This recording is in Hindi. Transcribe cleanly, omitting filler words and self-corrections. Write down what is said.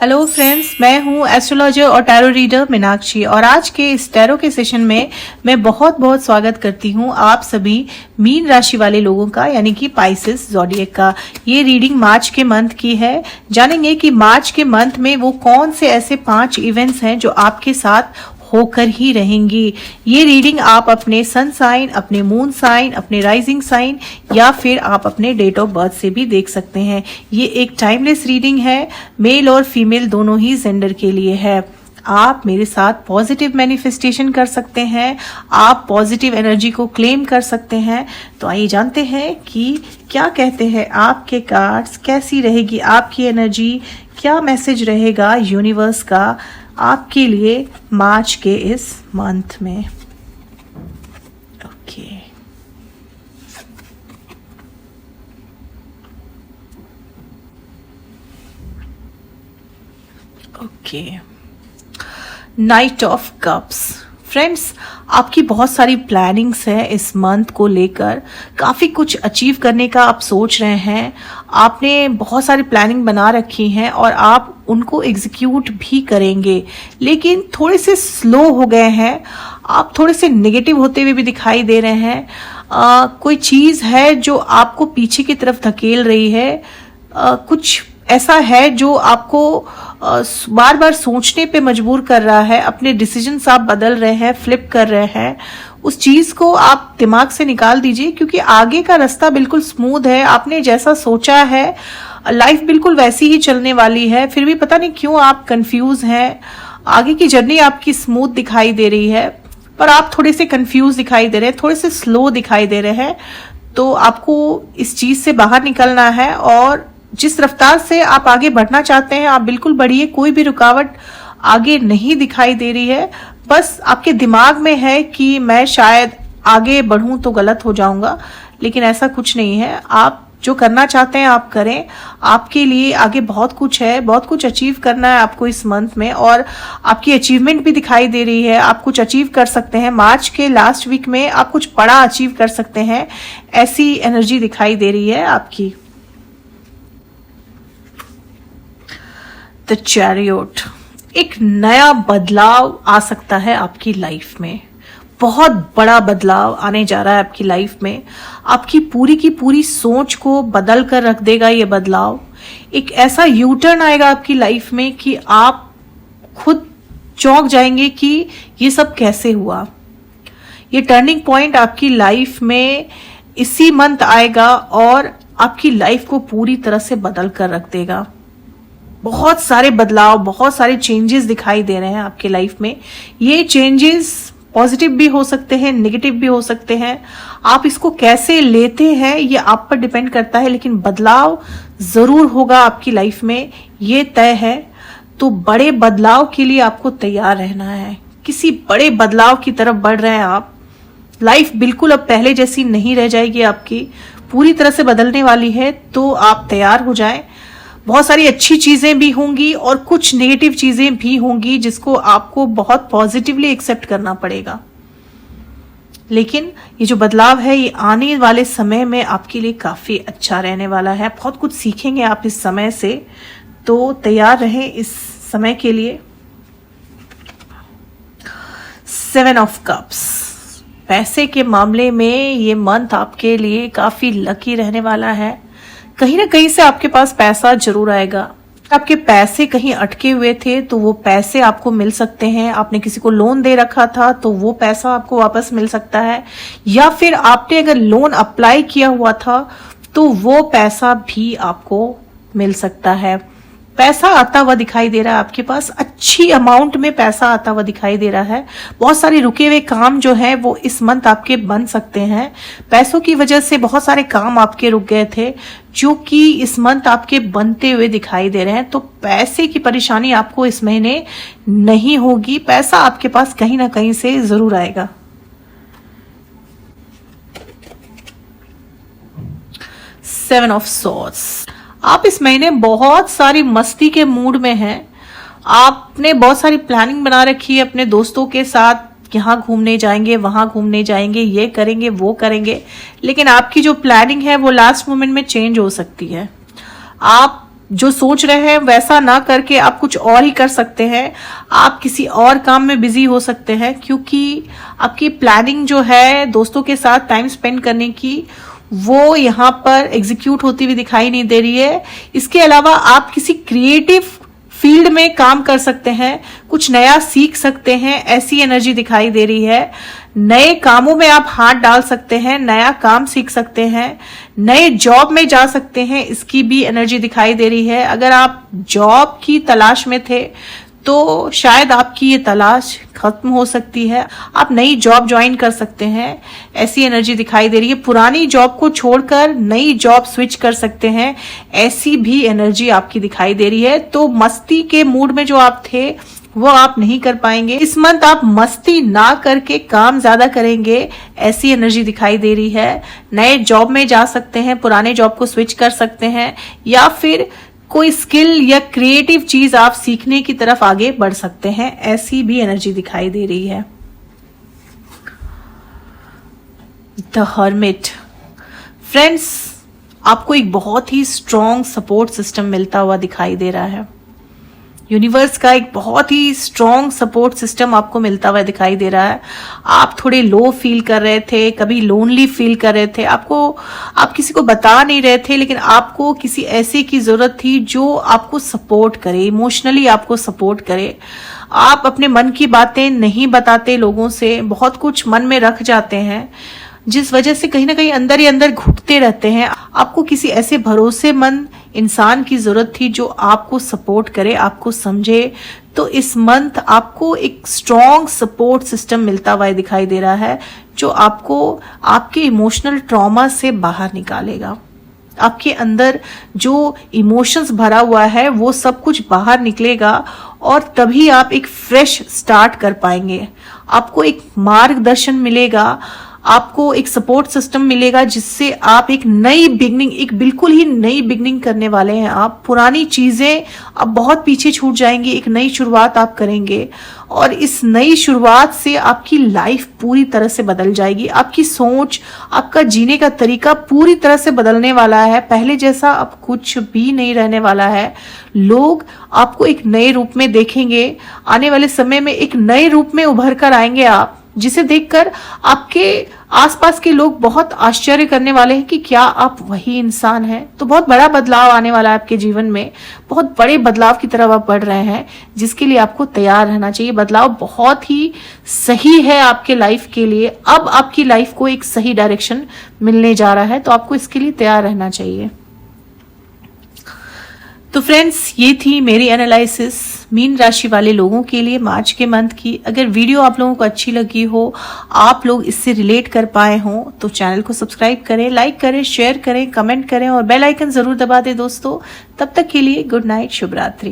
हेलो फ्रेंड्स, मैं हूं एस्ट्रोलॉजर और टैरो रीडर मीनाक्षी और आज के इस टैरो के सेशन में मैं बहुत बहुत स्वागत करती हूं आप सभी मीन राशि वाले लोगों का, यानी कि पाइसेस ज़ोडिएक का। ये रीडिंग मार्च के मंथ की है। जानेंगे कि मार्च के मंथ में वो कौन से ऐसे 5 इवेंट्स हैं जो आपके साथ होकर ही रहेंगी। ये रीडिंग आप अपने सन साइन, अपने मून साइन, अपने राइजिंग साइन या फिर आप अपने डेट ऑफ बर्थ से भी देख सकते हैं। ये एक टाइमलेस रीडिंग है, मेल और फीमेल दोनों ही जेंडर के लिए है। आप मेरे साथ पॉजिटिव मैनिफेस्टेशन कर सकते हैं, आप पॉजिटिव एनर्जी को क्लेम कर सकते हैं। तो आइए जानते हैं कि क्या कहते हैं आपके कार्ड्स, कैसी रहेगी आपकी एनर्जी, क्या मैसेज रहेगा यूनिवर्स का आपके लिए मार्च के इस मंथ में। Okay night of cups. Friends, आपकी बहुत सारी प्लानिंग्स है इस मंथ को लेकर, काफ़ी कुछ अचीव करने का आप सोच रहे हैं। आपने बहुत सारी प्लानिंग बना रखी हैं और आप उनको एग्जीक्यूट भी करेंगे, लेकिन थोड़े से स्लो हो गए हैं। आप थोड़े से नेगेटिव होते हुए भी दिखाई दे रहे हैं। कोई चीज़ है जो आपको पीछे की तरफ धकेल रही है। कुछ ऐसा है जो आपको बार बार सोचने पे मजबूर कर रहा है। अपने डिसीजंस आप बदल रहे हैं, फ्लिप कर रहे हैं। उस चीज को आप दिमाग से निकाल दीजिए, क्योंकि आगे का रास्ता बिल्कुल स्मूथ है। आपने जैसा सोचा है लाइफ बिल्कुल वैसी ही चलने वाली है, फिर भी पता नहीं क्यों आप कंफ्यूज हैं। आगे की जर्नी आपकी स्मूथ दिखाई दे रही है, पर आप थोड़े से कंफ्यूज दिखाई दे रहे हैं, थोड़े से स्लो दिखाई दे रहे हैं। तो आपको इस चीज से बाहर निकलना है और जिस रफ्तार से आप आगे बढ़ना चाहते हैं आप बिल्कुल बढ़िए। कोई भी रुकावट आगे नहीं दिखाई दे रही है। बस आपके दिमाग में है कि मैं शायद आगे बढ़ूं तो गलत हो जाऊंगा, लेकिन ऐसा कुछ नहीं है। आप जो करना चाहते हैं आप करें। आपके लिए आगे बहुत कुछ है, बहुत कुछ अचीव करना है आपको इस मंथ में, और आपकी अचीवमेंट भी दिखाई दे रही है। आप कुछ अचीव कर सकते हैं। मार्च के लास्ट वीक में आप कुछ बड़ा अचीव कर सकते हैं, ऐसी एनर्जी दिखाई दे रही है आपकी। द चैरियट, एक नया बदलाव आ सकता है आपकी लाइफ में। बहुत बड़ा बदलाव आने जा रहा है आपकी लाइफ में। आपकी पूरी की पूरी सोच को बदल कर रख देगा ये बदलाव। एक ऐसा यू टर्न आएगा आपकी लाइफ में कि आप खुद चौंक जाएंगे कि ये सब कैसे हुआ। ये टर्निंग पॉइंट आपकी लाइफ में इसी मंथ आएगा और आपकी लाइफ को पूरी तरह से बदल कर रख देगा। बहुत सारे बदलाव, बहुत सारे चेंजेस दिखाई दे रहे हैं आपके लाइफ में। ये चेंजेस पॉजिटिव भी हो सकते हैं, नेगेटिव भी हो सकते हैं। आप इसको कैसे लेते हैं ये आप पर डिपेंड करता है, लेकिन बदलाव जरूर होगा आपकी लाइफ में, ये तय है। तो बड़े बदलाव के लिए आपको तैयार रहना है। किसी बड़े बदलाव की तरफ बढ़ रहे हैं आप। लाइफ बिल्कुल अब पहले जैसी नहीं रह जाएगी, आपकी पूरी तरह से बदलने वाली है। तो आप तैयार हो जाएं। बहुत सारी अच्छी चीजें भी होंगी और कुछ नेगेटिव चीजें भी होंगी, जिसको आपको बहुत पॉजिटिवली एक्सेप्ट करना पड़ेगा। लेकिन ये जो बदलाव है ये आने वाले समय में आपके लिए काफी अच्छा रहने वाला है। बहुत कुछ सीखेंगे आप इस समय से, तो तैयार रहें इस समय के लिए। 7 ऑफ कप्स, पैसे के मामले में ये मंथ आपके लिए काफी लकी रहने वाला है। कहीं ना कहीं से आपके पास पैसा जरूर आएगा। आपके पैसे कहीं अटके हुए थे तो वो पैसे आपको मिल सकते हैं। आपने किसी को लोन दे रखा था तो वो पैसा आपको वापस मिल सकता है, या फिर आपने अगर लोन अप्लाई किया हुआ था तो वो पैसा भी आपको मिल सकता है। पैसा आता हुआ दिखाई दे रहा है आपके पास, अच्छी अमाउंट में पैसा आता हुआ दिखाई दे रहा है। बहुत सारे रुके हुए काम जो है वो इस मंथ आपके बन सकते हैं। पैसों की वजह से बहुत सारे काम आपके रुक गए थे जो कि इस मंथ आपके बनते हुए दिखाई दे रहे हैं। तो पैसे की परेशानी आपको इस महीने नहीं होगी। पैसा आपके पास कहीं ना कहीं से जरूर आएगा। सेवन ऑफ सॉर्ड्स, आप इस महीने बहुत सारी मस्ती के मूड में हैं। आपने बहुत सारी प्लानिंग बना रखी है अपने दोस्तों के साथ, यहाँ घूमने जाएंगे, वहां घूमने जाएंगे, ये करेंगे, वो करेंगे, लेकिन आपकी जो प्लानिंग है वो लास्ट मोमेंट में चेंज हो सकती है। आप जो सोच रहे हैं वैसा ना करके आप कुछ और ही कर सकते हैं। आप किसी और काम में बिजी हो सकते हैं, क्योंकि आपकी प्लानिंग जो है दोस्तों के साथ टाइम स्पेंड करने की, वो यहाँ पर एग्जीक्यूट होती हुई दिखाई नहीं दे रही है। इसके अलावा आप किसी क्रिएटिव फील्ड में काम कर सकते हैं, कुछ नया सीख सकते हैं, ऐसी एनर्जी दिखाई दे रही है। नए कामों में आप हाथ डाल सकते हैं, नया काम सीख सकते हैं, नए जॉब में जा सकते हैं, इसकी भी एनर्जी दिखाई दे रही है। अगर आप जॉब की तलाश में थे तो शायद आपकी ये तलाश खत्म हो सकती है, आप नई जॉब ज्वाइन कर सकते हैं, ऐसी एनर्जी दिखाई दे रही है। पुरानी जॉब को छोड़कर नई जॉब स्विच कर सकते हैं, ऐसी भी एनर्जी आपकी दिखाई दे रही है। तो मस्ती के मूड में जो आप थे वो आप नहीं कर पाएंगे। इस मंथ आप मस्ती ना करके काम ज्यादा करेंगे, ऐसी एनर्जी दिखाई दे रही है। नए जॉब में जा सकते हैं, पुराने जॉब को स्विच कर सकते हैं, या फिर कोई स्किल या क्रिएटिव चीज आप सीखने की तरफ आगे बढ़ सकते हैं, ऐसी भी एनर्जी दिखाई दे रही है। The hermit. फ्रेंड्स, आपको एक बहुत ही स्ट्रॉन्ग सपोर्ट सिस्टम मिलता हुआ दिखाई दे रहा है। यूनिवर्स का एक बहुत ही स्ट्रॉन्ग सपोर्ट सिस्टम आपको मिलता हुआ दिखाई दे रहा है। आप थोड़े लो फील कर रहे थे, कभी लोनली फील कर रहे थे, आप किसी को बता नहीं रहे थे, लेकिन आपको किसी ऐसे की जरूरत थी जो आपको सपोर्ट करे, इमोशनली आपको सपोर्ट करे। आप अपने मन की बातें नहीं बताते लोगों से, बहुत कुछ मन में रख जाते हैं, जिस वजह से कहीं ना कहीं अंदर ही अंदर घुटते रहते हैं। आपको किसी ऐसे भरोसेमंद इंसान की जरूरत थी जो आपको सपोर्ट करे, आपको समझे। तो इस मंथ आपको एक स्ट्रॉन्ग सपोर्ट सिस्टम मिलता हुआ दिखाई दे रहा है, जो आपको आपके इमोशनल ट्रॉमा से बाहर निकालेगा। आपके अंदर जो इमोशंस भरा हुआ है वो सब कुछ बाहर निकलेगा, और तभी आप एक फ्रेश स्टार्ट कर पाएंगे। आपको एक मार्गदर्शन मिलेगा, आपको एक सपोर्ट सिस्टम मिलेगा, जिससे आप एक नई बिगनिंग, एक बिल्कुल ही नई बिगनिंग करने वाले हैं। आप पुरानी चीजें अब बहुत पीछे छूट जाएंगी, एक नई शुरुआत आप करेंगे, और इस नई शुरुआत से आपकी लाइफ पूरी तरह से बदल जाएगी। आपकी सोच, आपका जीने का तरीका पूरी तरह से बदलने वाला है। पहले जैसा अब कुछ भी नहीं रहने वाला है। लोग आपको एक नए रूप में देखेंगे, आने वाले समय में एक नए रूप में उभर कर आएंगे आप, जिसे देखकर आपके आसपास के लोग बहुत आश्चर्य करने वाले हैं कि क्या आप वही इंसान हैं। तो बहुत बड़ा बदलाव आने वाला है आपके जीवन में, बहुत बड़े बदलाव की तरफ आप बढ़ रहे हैं, जिसके लिए आपको तैयार रहना चाहिए। बदलाव बहुत ही सही है आपके लाइफ के लिए। अब आपकी लाइफ को एक सही डायरेक्शन मिलने जा रहा है, तो आपको इसके लिए तैयार रहना चाहिए। तो फ्रेंड्स, ये थी मेरी एनालिसिस मीन राशि वाले लोगों के लिए मार्च के मंथ की। अगर वीडियो आप लोगों को अच्छी लगी हो, आप लोग इससे रिलेट कर पाए हो, तो चैनल को सब्सक्राइब करें, लाइक करें, शेयर करें, कमेंट करें और बेल आइकन जरूर दबा दें दोस्तों। तब तक के लिए गुड नाइट, शुभ रात्रि।